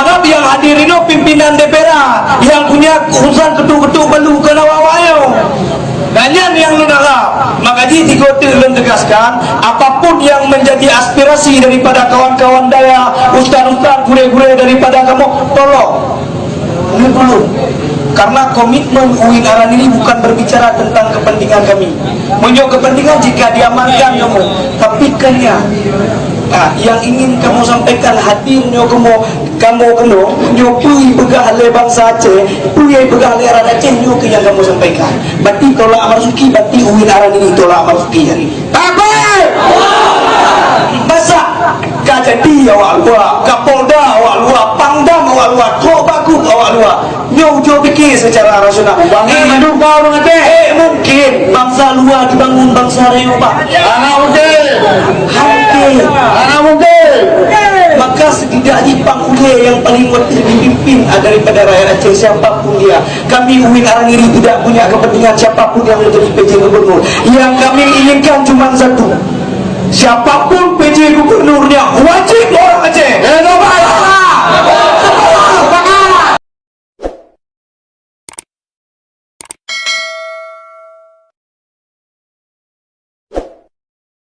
harap yang hadir ini pimpinan DPR yang punya urusan ketuk-ketuk belu ke nawawayo. Dan yang lu harap. Makanya di kota lu tegaskan apapun yang menjadi aspirasi daripada kawan-kawan daya, ustaz-ustaz, gure-gure daripada kamu, tolong. Ini belum. Karena komitmen UIN Aran ini bukan berbicara tentang kepentingan kami. Menyo kepentingan jika diamankan kamu, tapi kanya yang ingin kamu sampaikan hadirnya kamu nyopui begah le bangsa Aceh, pui begah le Aran Aceh nyok yang kamu sampaikan. Berarti tolak Marzuki, berarti UIN Aran ini tolak Marzuki hari. Takbir! Masa kajadi awak luar, Kapolda awak luar, Pangdam awak luar, Tok Bagut awak luar. Nyojo fikir secara rasional. Mungkin bangsa luar dibangun bangsa Reo Pak. Anak mungkin. Maka setidaknya Pangude yang paling dipimpin daripada rakyat Aceh siapapun dia. Kami UIN Aran ini tidak punya kepentingan siapapun yang menjadi PJ Gubernur. Yang kami inginkan cuma satu. Siapapun PJ Gubernurnya wajib orang Aceh.